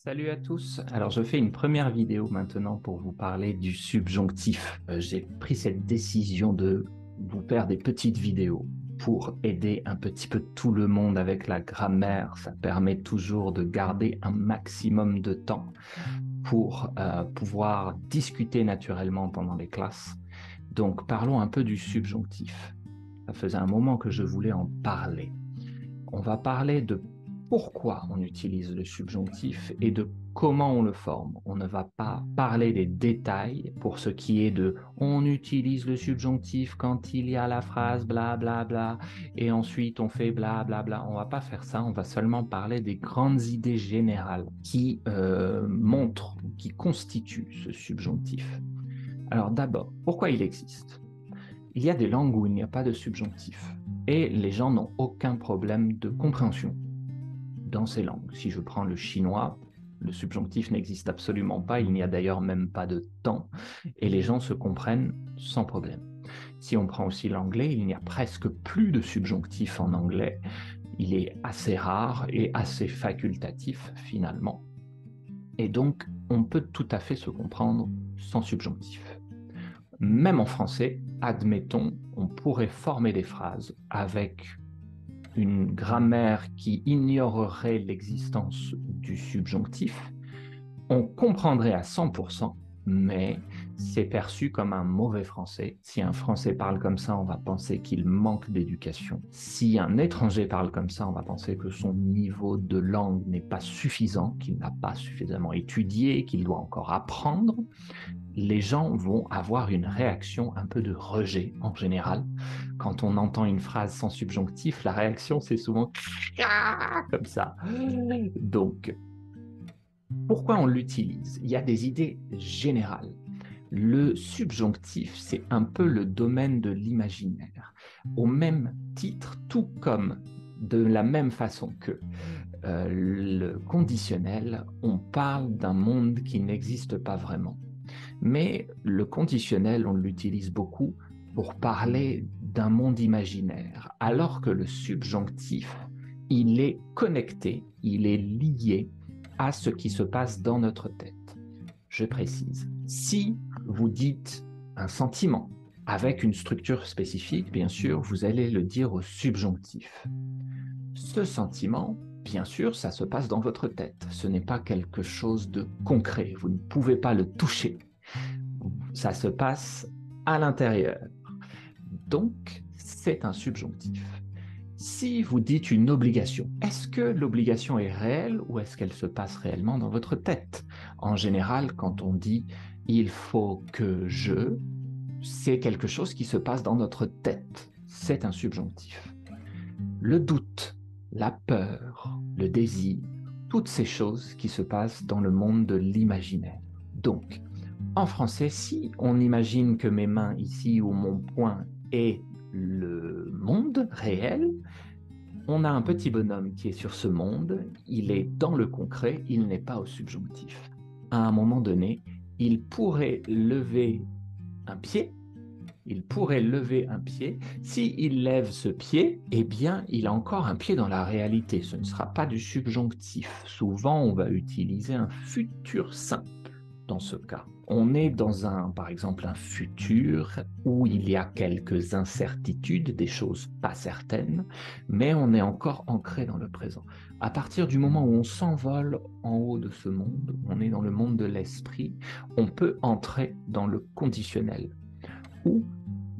Salut à tous. Alors, je fais une première vidéo maintenant pour vous parler du subjonctif. J'ai pris cette décision de vous faire des petites vidéos pour aider un petit peu tout le monde avec la grammaire. Ça permet toujours de garder un maximum de temps pour pouvoir discuter naturellement pendant les classes. Donc, parlons un peu du subjonctif. Ça faisait un moment que je voulais en parler. On va parler de pourquoi on utilise le subjonctif et de comment on le forme. On ne va pas parler des détails pour ce qui est de on utilise le subjonctif quand il y a la phrase bla bla bla et ensuite on fait bla bla bla. On va pas faire ça, on va seulement parler des grandes idées générales qui montrent, qui constituent ce subjonctif. Alors d'abord, pourquoi il existe? Il y a des langues où il n'y a pas de subjonctif et les gens n'ont aucun problème de compréhension dans ces langues. Si je prends le chinois, le subjonctif n'existe absolument pas, il n'y a d'ailleurs même pas de temps et les gens se comprennent sans problème. Si on prend aussi l'anglais, il n'y a presque plus de subjonctif en anglais. Il est assez rare et assez facultatif finalement. Et donc, on peut tout à fait se comprendre sans subjonctif. Même en français, admettons, on pourrait former des phrases avec une grammaire qui ignorerait l'existence du subjonctif. On comprendrait à 100%, mais c'est perçu comme un mauvais français. Si un Français parle comme ça, on va penser qu'il manque d'éducation. Si un étranger parle comme ça, on va penser que son niveau de langue n'est pas suffisant, qu'il n'a pas suffisamment étudié, qu'il doit encore apprendre. Les gens vont avoir une réaction un peu de rejet en général. Quand on entend une phrase sans subjonctif, la réaction c'est souvent comme ça. Donc, pourquoi on l'utilise? Il y a des idées générales. Le subjonctif, c'est un peu le domaine de l'imaginaire. Au même titre, tout comme de la même façon que le conditionnel, on parle d'un monde qui n'existe pas vraiment. Mais le conditionnel, on l'utilise beaucoup pour parler d'un monde imaginaire, alors que le subjonctif, il est connecté, il est lié à ce qui se passe dans notre tête. Je précise, si vous dites un sentiment avec une structure spécifique, bien sûr, vous allez le dire au subjonctif. Ce sentiment, bien sûr, ça se passe dans votre tête. Ce n'est pas quelque chose de concret. Vous ne pouvez pas le toucher. Ça se passe à l'intérieur. Donc, c'est un subjonctif. Si vous dites une obligation, est-ce que l'obligation est réelle ou est-ce qu'elle se passe réellement dans votre tête? En général, quand on dit il faut que je, c'est quelque chose qui se passe dans notre tête. C'est un subjonctif. Le doute, la peur, le désir, toutes ces choses qui se passent dans le monde de l'imaginaire. Donc, en français, si on imagine que mes mains ici ou mon poing est le monde réel, on a un petit bonhomme qui est sur ce monde, il est dans le concret, il n'est pas au subjonctif. À un moment donné, il pourrait lever un pied, S'il lève ce pied, eh bien, il a encore un pied dans la réalité. Ce ne sera pas du subjonctif. Souvent, on va utiliser un futur simple dans ce cas. On est dans par exemple, un futur où il y a quelques incertitudes, des choses pas certaines, mais on est encore ancré dans le présent. À partir du moment où on s'envole en haut de ce monde, on est dans le monde de l'esprit, on peut entrer dans le conditionnel ou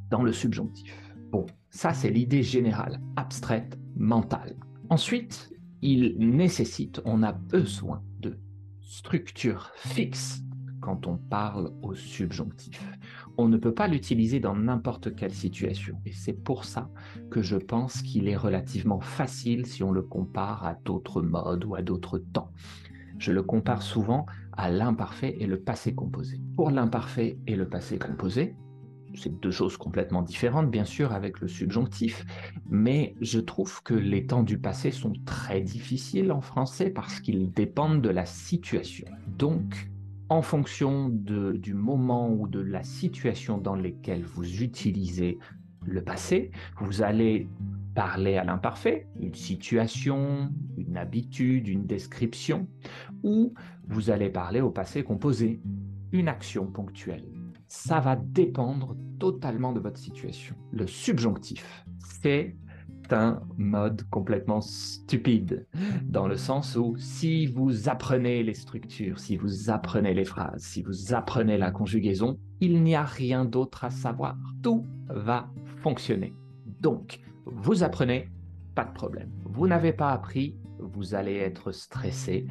dans le subjonctif. Bon, ça c'est l'idée générale, abstraite, mentale. Ensuite, on a besoin de structures fixes quand on parle au subjonctif. On ne peut pas l'utiliser dans n'importe quelle situation. Et c'est pour ça que je pense qu'il est relativement facile si on le compare à d'autres modes ou à d'autres temps. Je le compare souvent à l'imparfait et le passé composé. Pour l'imparfait et le passé composé, c'est deux choses complètement différentes, bien sûr, avec le subjonctif, mais je trouve que les temps du passé sont très difficiles en français parce qu'ils dépendent de la situation. Donc, en fonction du moment ou de la situation dans laquelle vous utilisez le passé, vous allez parler à l'imparfait, une situation, une une habitude, une description, ou vous allez parler au passé composé, une action ponctuelle. Ça va dépendre totalement de votre situation. Le subjonctif, c'est un mode complètement stupide, dans le sens où si vous apprenez les structures, si vous apprenez les phrases, si vous apprenez la conjugaison, il n'y a rien d'autre à savoir. Tout va fonctionner. Donc, vous apprenez, pas de problème. Vous n'avez pas appris, vous allez être stressé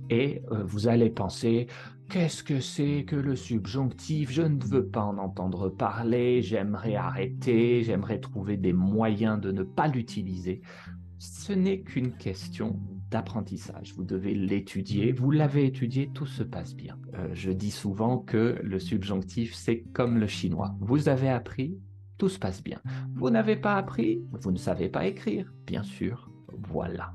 et vous allez penser « Qu'est-ce que c'est que le subjonctif? Je ne veux pas en entendre parler, j'aimerais arrêter, j'aimerais trouver des moyens de ne pas l'utiliser. » Ce n'est qu'une question d'apprentissage. Vous devez l'étudier, vous l'avez étudié, tout se passe bien. Je dis souvent que le subjonctif, c'est comme le chinois. Vous avez appris, tout se passe bien. Vous n'avez pas appris, vous ne savez pas écrire, bien sûr, voilà.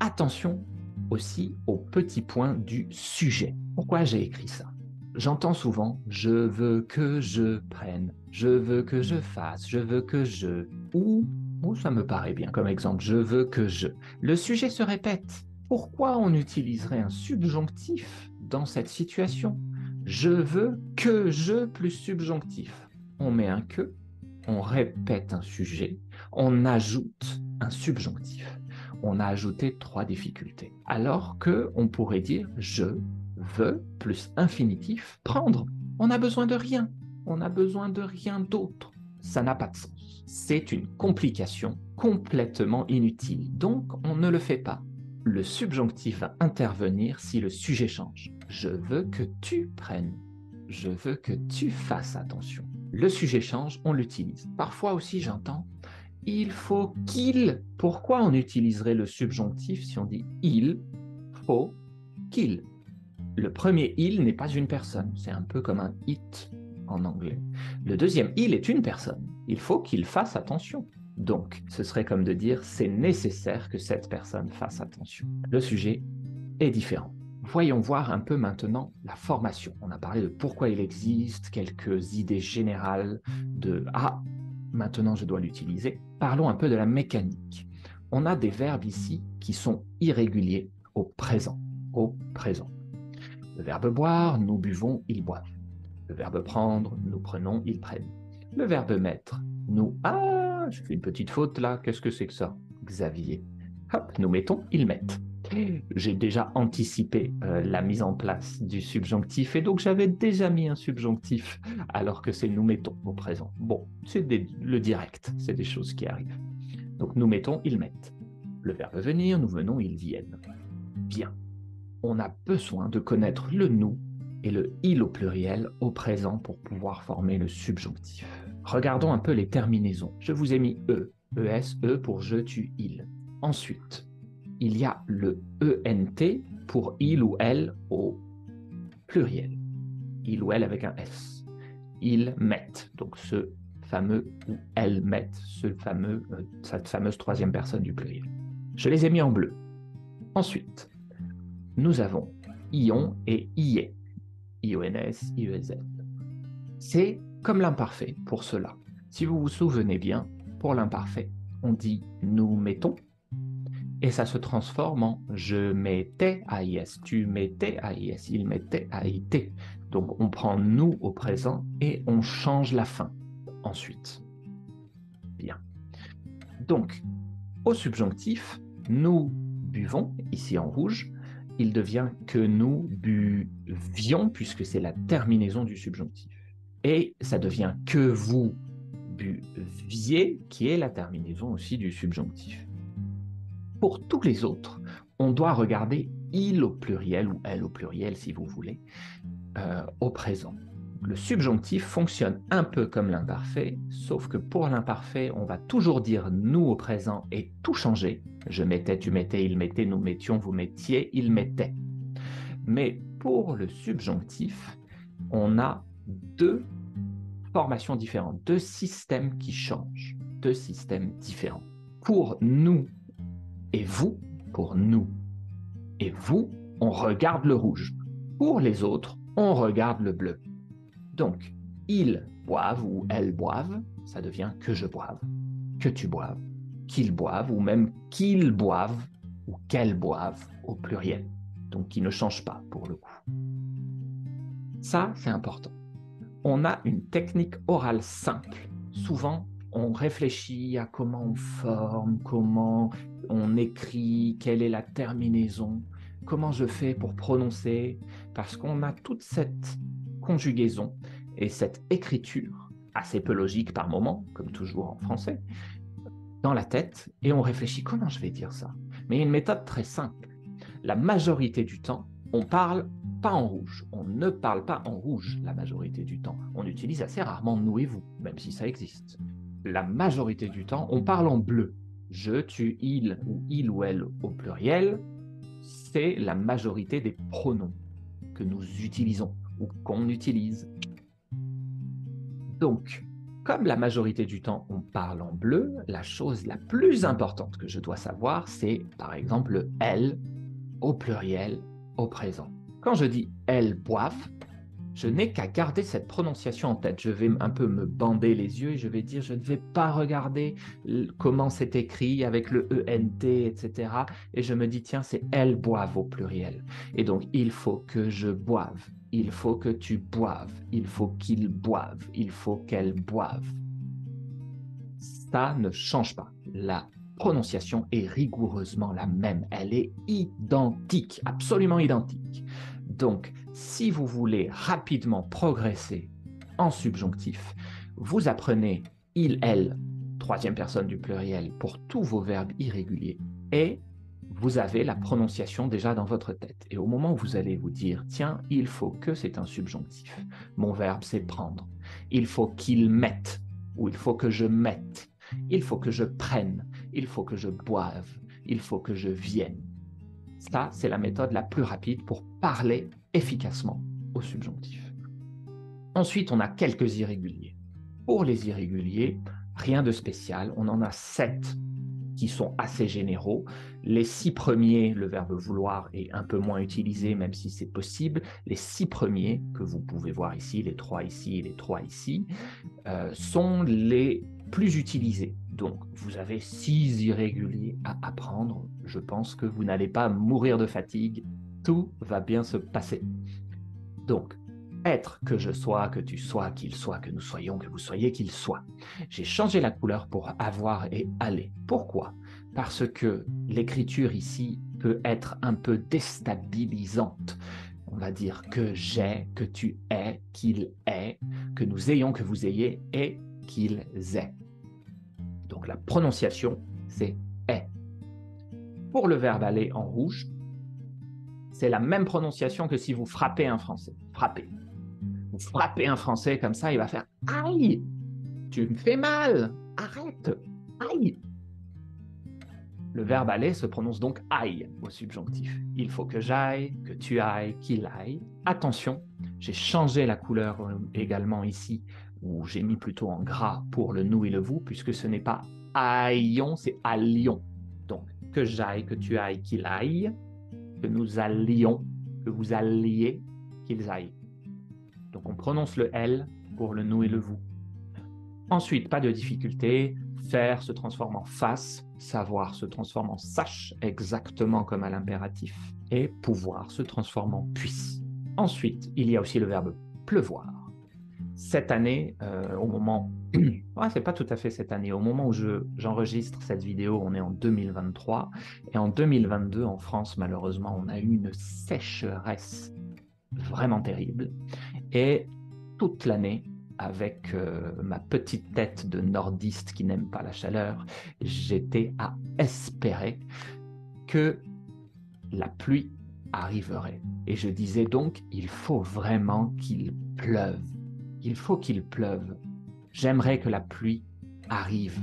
Attention aussi aux petits points du sujet. Pourquoi j'ai écrit ça? J'entends souvent « je veux que je prenne »,« je veux que je fasse »,« je veux que je » ou ça me paraît bien comme exemple « je veux que je ». Le sujet se répète. Pourquoi on utiliserait un subjonctif dans cette situation? Je veux que je plus subjonctif. On met un que, on répète un sujet, on ajoute un subjonctif. On a ajouté 3 difficultés. Alors qu'on pourrait dire « je veux » plus infinitif, prendre. On n'a besoin de rien. On n'a besoin de rien d'autre. Ça n'a pas de sens. C'est une complication complètement inutile. Donc, on ne le fait pas. Le subjonctif va intervenir si le sujet change. Je veux que tu prennes. Je veux que tu fasses attention. Le sujet change, on l'utilise. Parfois aussi, j'entends il faut qu'il. Pourquoi on utiliserait le subjonctif si on dit il faut qu'il? Le premier il n'est pas une personne, c'est un peu comme un it en anglais. Le deuxième il est une personne, il faut qu'il fasse attention. Donc, ce serait comme de dire c'est nécessaire que cette personne fasse attention. Le sujet est différent. Voyons voir un peu maintenant la formation. On a parlé de pourquoi il existe, quelques idées générales de « ah, maintenant je dois l'utiliser ». Parlons un peu de la mécanique. On a des verbes ici qui sont irréguliers au présent. Au présent. Le verbe boire, nous buvons, ils boivent. Le verbe prendre, nous prenons, ils prennent. Le verbe mettre, nous... Ah, je fais une petite faute là, qu'est-ce que c'est que ça? Xavier. Hop, nous mettons, ils mettent. J'ai déjà anticipé la mise en place du subjonctif et donc j'avais déjà mis un subjonctif alors que c'est nous mettons au présent. Bon, c'est le direct, c'est des choses qui arrivent. Donc nous mettons, ils mettent. Le verbe venir, nous venons, ils viennent. Bien, on a besoin de connaître le nous et le il au pluriel au présent pour pouvoir former le subjonctif. Regardons un peu les terminaisons. Je vous ai mis e, es, e pour je, tu, il. Ensuite, il y a le ENT pour il ou elle au pluriel. Il ou elle avec un S. Ils mettent, donc ce fameux ou elles mettent, cette fameuse troisième personne du pluriel. Je les ai mis en bleu. Ensuite, nous avons ion et ié. IONS, IEZ. C'est comme l'imparfait pour cela. Si vous vous souvenez bien, pour l'imparfait, on dit nous mettons, et ça se transforme en je mettais AIS, tu mettais AIS, il mettait AIT. Donc on prend nous au présent et on change la fin ensuite. Bien. Donc, au subjonctif, nous buvons, ici en rouge, il devient que nous buvions, puisque c'est la terminaison du subjonctif. Et ça devient que vous buviez, qui est la terminaison aussi du subjonctif. Pour tous les autres, on doit regarder il au pluriel ou elle au pluriel, si vous voulez, au présent. Le subjonctif fonctionne un peu comme l'imparfait, sauf que pour l'imparfait, on va toujours dire nous au présent et tout changer. Je mettais, tu mettais, il mettait, nous mettions, vous mettiez, il mettait. Mais pour le subjonctif, on a 2 formations différentes, 2 systèmes qui changent, 2 systèmes différents. Pour nous et vous, pour nous et vous, on regarde le rouge. Pour les autres, on regarde le bleu. Donc, ils boivent ou elles boivent, ça devient que je boive, que tu boives, qu'ils boivent ou même qu'ils boivent ou qu'elles boivent au pluriel, donc qui ne change pas pour le coup. Ça, c'est important. On a une technique orale simple. Souvent, on réfléchit à comment on forme, comment on écrit, quelle est la terminaison, comment je fais pour prononcer, parce qu'on a toute cette conjugaison et cette écriture, assez peu logique par moment, comme toujours en français, dans la tête, et on réfléchit comment je vais dire ça. Mais il y a une méthode très simple. La majorité du temps, on parle pas en rouge. On ne parle pas en rouge la majorité du temps. On utilise assez rarement nous et vous, même si ça existe. La majorité du temps, on parle en bleu. Je, tu, il ou elle au pluriel, c'est la majorité des pronoms que nous utilisons ou qu'on utilise. Donc, comme la majorité du temps, on parle en bleu, la chose la plus importante que je dois savoir, c'est par exemple le elles au pluriel au présent. Quand je dis elles boivent, je n'ai qu'à garder cette prononciation en tête. Je vais un peu me bander les yeux et je vais dire, je ne vais pas regarder comment c'est écrit avec le ENT, etc. Et je me dis, tiens, c'est elles boivent au pluriel. Et donc, il faut que je boive. Il faut que tu boives. Il faut qu'ils boivent. Il faut qu'elles boivent. Ça ne change pas. La prononciation est rigoureusement la même. Elle est identique, absolument identique. Donc, si vous voulez rapidement progresser en subjonctif, vous apprenez il, elle, troisième personne du pluriel pour tous vos verbes irréguliers et vous avez la prononciation déjà dans votre tête. Et au moment où vous allez vous dire, tiens, il faut que, c'est un subjonctif. Mon verbe, c'est prendre. Il faut qu'il mette ou il faut que je mette. Il faut que je prenne. Il faut que je boive. Il faut que je vienne. Ça, c'est la méthode la plus rapide pour parler efficacement au subjonctif. Ensuite, on a quelques irréguliers. Pour les irréguliers, rien de spécial. On en a 7 qui sont assez généraux. Les 6 premiers, le verbe vouloir est un peu moins utilisé, même si c'est possible. Les 6 premiers, que vous pouvez voir ici, les 3 ici et les 3 ici, sont les plus utilisés. Donc, vous avez 6 irréguliers à apprendre. Je pense que vous n'allez pas mourir de fatigue. Tout va bien se passer. Donc, être, que je sois, que tu sois, qu'il soit, que nous soyons, que vous soyez, qu'il soit. J'ai changé la couleur pour avoir et aller. Pourquoi? Parce que l'écriture ici peut être un peu déstabilisante. On va dire que j'ai, que tu es, qu'il est, que nous ayons, que vous ayez et qu'ils aient. Donc la prononciation, c'est est. Pour le verbe aller en rouge, c'est la même prononciation que si vous frappez un Français. Frappez. Vous frappez un Français comme ça, il va faire « Aïe, tu me fais mal, arrête, aïe ». Le verbe aller se prononce donc « aille » au subjonctif. Il faut que j'aille, que tu ailles, qu'il aille. Attention, j'ai changé la couleur également ici, où j'ai mis plutôt en gras pour le nous et le vous, puisque ce n'est pas « aillons », c'est « allions ». Donc, que j'aille, que tu ailles, qu'il aille, que nous allions, que vous alliez, qu'ils aillent. Donc, on prononce le « L » pour le « nous » et le « vous ». Ensuite, pas de difficulté, faire se transforme en « face », savoir se transforme en « sache », exactement comme à l'impératif, et pouvoir se transforme en « puisse ». Ensuite, il y a aussi le verbe « pleuvoir ». Cette année, au moment... c'est pas tout à fait cette année. Au moment où j'enregistre cette vidéo, on est en 2023. Et en 2022, en France, malheureusement, on a eu une sécheresse vraiment terrible. Et toute l'année, avec ma petite tête de nordiste qui n'aime pas la chaleur, j'étais à espérer que la pluie arriverait. Et je disais donc, il faut vraiment qu'il pleuve. Il faut qu'il pleuve. J'aimerais que la pluie arrive.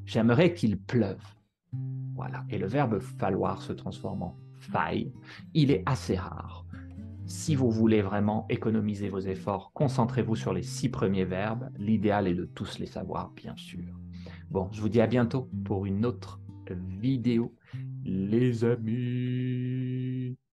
J'aimerais qu'il pleuve. Voilà. Et le verbe falloir se transforme en faille. Il est assez rare. Si vous voulez vraiment économiser vos efforts, concentrez-vous sur les 6 premiers verbes. L'idéal est de tous les savoir, bien sûr. Bon, je vous dis à bientôt pour une autre vidéo, les amis.